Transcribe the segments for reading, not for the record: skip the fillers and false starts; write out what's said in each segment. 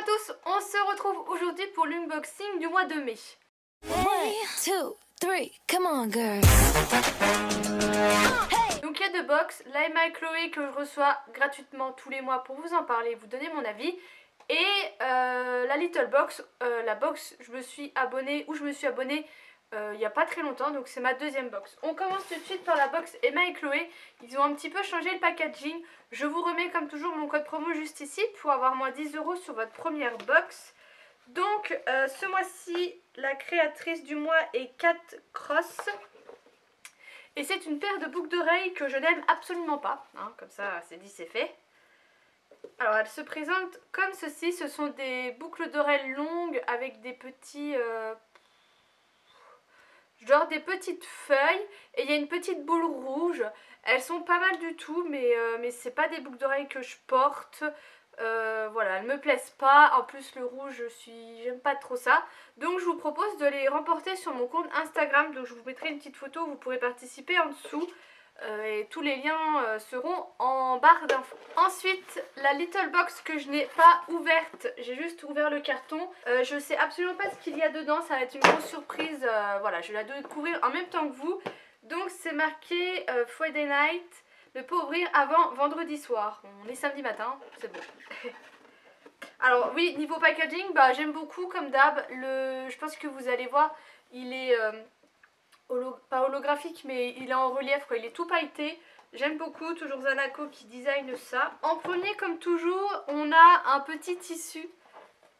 tous, on se retrouve aujourd'hui pour l'unboxing du mois de mai. 1, 2, 3, come on girl. Donc il y a deux box, la Emma et Chloé que je reçois gratuitement tous les mois pour vous en parler, vous donner mon avis. Et la Little Box, la box je me suis abonnée il n'y a pas très longtemps, donc c'est ma deuxième box. On commence tout de suite par la box Emma et Chloé. Ils ont un petit peu changé le packaging. Je vous remets comme toujours mon code promo juste ici pour avoir moins 10 € sur votre première box. Donc ce mois-ci, la créatrice du mois est Cat Cross. Et c'est une paire de boucles d'oreilles que je n'aime absolument pas. Hein, comme ça, c'est dit, c'est fait. Alors elle se présente comme ceci. Ce sont des boucles d'oreilles longues avec des petits... genre des petites feuilles, et il y a une petite boule rouge. Elles sont pas mal du tout, mais c'est pas des boucles d'oreilles que je porte. Voilà, elles me plaisent pas. En plus le rouge, j'aime pas trop ça. Donc je vous propose de les remporter sur mon compte Instagram. Donc je vous mettrai une petite photo, vous pourrez participer en dessous. Et tous les liens seront en barre d'infos. Ensuite, la Little Box que je n'ai pas ouverte, j'ai juste ouvert le carton. Je sais absolument pas ce qu'il y a dedans, ça va être une grosse surprise. Voilà, je vais la découvrir en même temps que vous. Donc c'est marqué Friday Night, ne pas ouvrir avant vendredi soir. On est samedi matin, c'est bon. Alors oui, niveau packaging, bah, j'aime beaucoup comme d'hab. Je pense que vous allez voir, il est... pas holographique, mais il est en relief, quoi. Il est tout pailleté. J'aime beaucoup, toujours Zanako qui design ça. En premier, comme toujours, on a un petit tissu,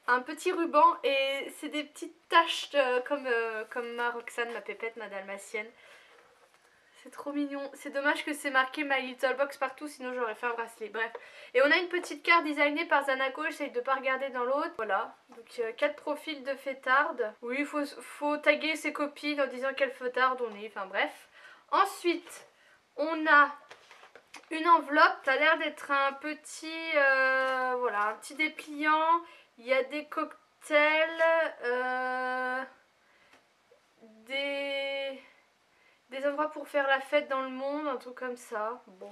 un petit ruban, et c'est des petites taches comme ma Roxane, ma pépette, ma dalmatienne. C'est trop mignon. C'est dommage que c'est marqué My Little Box partout, sinon j'aurais fait un bracelet. Bref. Et on a une petite carte designée par Zanako. J'essaye de ne pas regarder dans l'autre. Voilà. Donc 4 profils de fêtarde. Oui, il faut taguer ses copines en disant quelle fêtarde on est. Enfin bref. Ensuite, on a une enveloppe. Ça a l'air d'être un petit... voilà, un petit dépliant. Il y a des cocktails. Des endroits pour faire la fête dans le monde, un truc comme ça. Bon.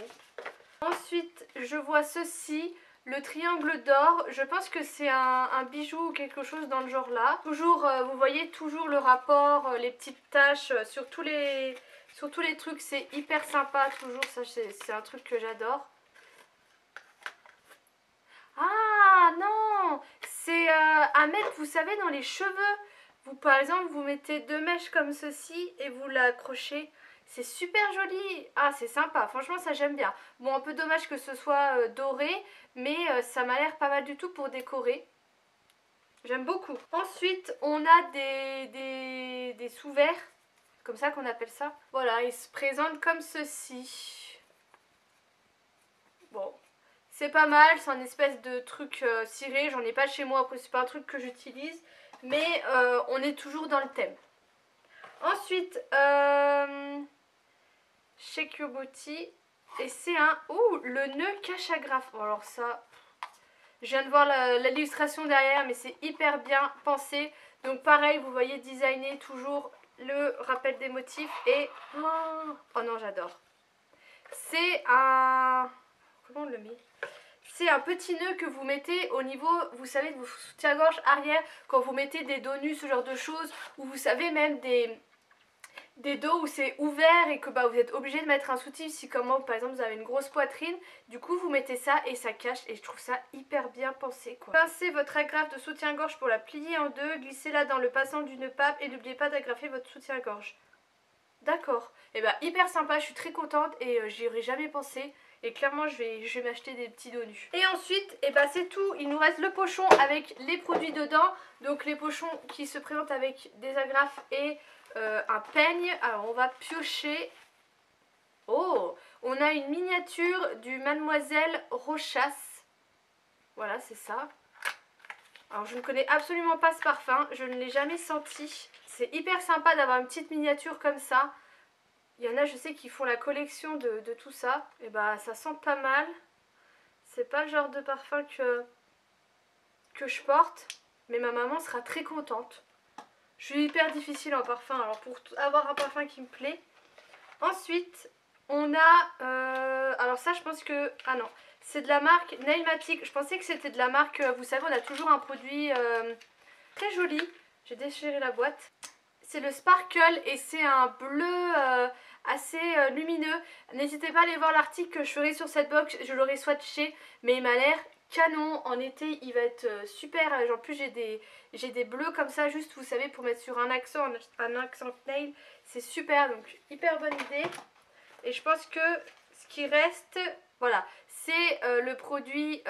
Ensuite, je vois ceci, le triangle d'or. Je pense que c'est un bijou ou quelque chose dans le genre là. Toujours, vous voyez toujours le rapport, les petites taches sur tous les trucs. C'est hyper sympa, toujours. Ça, c'est un truc que j'adore. Ah non, c'est à mettre, vous savez, dans les cheveux. Vous, par exemple, vous mettez 2 mèches comme ceci et vous l'accrochez. C'est super joli. Ah, c'est sympa. Franchement, ça j'aime bien. Bon, un peu dommage que ce soit doré, mais ça m'a l'air pas mal du tout pour décorer. J'aime beaucoup. Ensuite, on a des sous-verres, comme ça qu'on appelle ça. Voilà, ils se présentent comme ceci. Bon, c'est pas mal. C'est un espèce de truc ciré. J'en ai pas chez moi. Après, c'est pas un truc que j'utilise. Mais on est toujours dans le thème. Ensuite, Shake Your Booty. Et c'est un... Oh, le nœud cache-agrafe. Bon, alors ça, je viens de voir l'illustration derrière, mais c'est hyper bien pensé. Donc pareil, vous voyez designer toujours le rappel des motifs. Et... oh non, j'adore. C'est un... comment on le met ? C'est un petit nœud que vous mettez au niveau, vous savez, de vos soutiens-gorge arrière, quand vous mettez des dos nus, ce genre de choses, ou vous savez même des dos où c'est ouvert et que bah, vous êtes obligé de mettre un soutien si comme moi, par exemple, vous avez une grosse poitrine. Du coup, vous mettez ça et ça cache et je trouve ça hyper bien pensé, quoi. Pincez votre agrafe de soutien-gorge pour la plier en deux, glissez-la dans le passant d'une pape et n'oubliez pas d'agrafer votre soutien-gorge. D'accord. Et bah hyper sympa, je suis très contente et j'y aurais jamais pensé. Et clairement je vais m'acheter des petits dos nus. Et ensuite, et bah c'est tout. Il nous reste le pochon avec les produits dedans. Donc les pochons qui se présentent avec des agrafes et un peigne. Alors on va piocher. Oh, on a une miniature du Mademoiselle Rochasse. Voilà, c'est ça. Alors je ne connais absolument pas ce parfum. Je ne l'ai jamais senti. C'est hyper sympa d'avoir une petite miniature comme ça. Il y en a, je sais, qui font la collection de tout ça. Et bah ça sent pas mal. C'est pas le genre de parfum que je porte. Mais ma maman sera très contente. Je suis hyper difficile en parfum. Alors pour avoir un parfum qui me plaît. Ensuite, On a, alors ça je pense que, ah non, c'est de la marque Nailmatic. Je pensais que c'était de la marque, vous savez on a toujours un produit très joli. J'ai déchiré la boîte. C'est le Sparkle et c'est un bleu assez lumineux. N'hésitez pas à aller voir l'article que je ferai sur cette box, je l'aurai swatché, mais il m'a l'air canon. En été il va être super. En plus j'ai des bleus comme ça, juste vous savez pour mettre sur un accent nail. C'est super, donc hyper bonne idée. Et je pense que ce qui reste, voilà, c'est le produit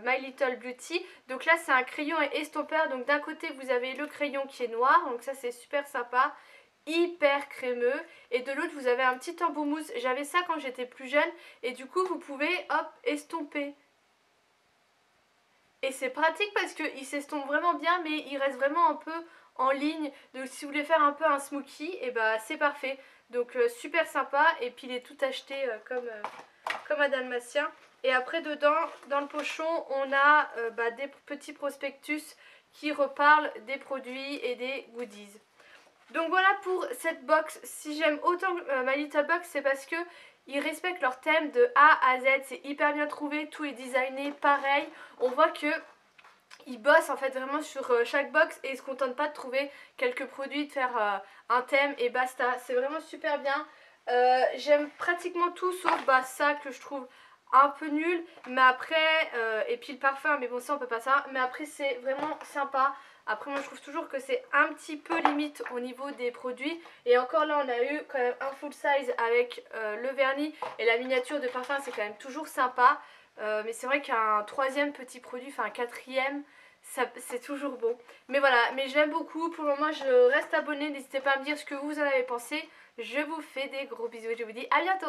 My Little Beauty. Donc là c'est un crayon et estompeur. Donc d'un côté vous avez le crayon qui est noir, donc ça c'est super sympa, hyper crémeux. Et de l'autre vous avez un petit embout mousse. J'avais ça quand j'étais plus jeune et du coup vous pouvez hop estomper. Et c'est pratique parce qu'il s'estompe vraiment bien, mais il reste vraiment un peu en ligne. Donc si vous voulez faire un peu un smokey, et bah c'est parfait. Donc super sympa. Et puis il est tout acheté comme un dalmatien. Et après dedans, dans le pochon, on a des petits prospectus qui reparlent des produits et des goodies. Donc voilà pour cette box. Si j'aime autant My Little Box, c'est parce que ils respectent leur thème de A à Z. C'est hyper bien trouvé, tout est designé pareil. On voit que ils bossent en fait vraiment sur chaque box et ils se contentent pas de trouver quelques produits, de faire un thème et basta. C'est vraiment super bien. J'aime pratiquement tout sauf ça que je trouve un peu nul. Mais après, et puis le parfum, mais bon ça on peut pas ça. Mais après c'est vraiment sympa. Après moi je trouve toujours que c'est un petit peu limite au niveau des produits. Et encore là on a eu quand même un full size avec le vernis et la miniature de parfum, c'est quand même toujours sympa. Mais c'est vrai qu'un troisième petit produit, enfin un quatrième, c'est toujours bon. Mais voilà, mais j'aime beaucoup. Pour le moment je reste abonnée, n'hésitez pas à me dire ce que vous en avez pensé. Je vous fais des gros bisous et je vous dis à bientôt.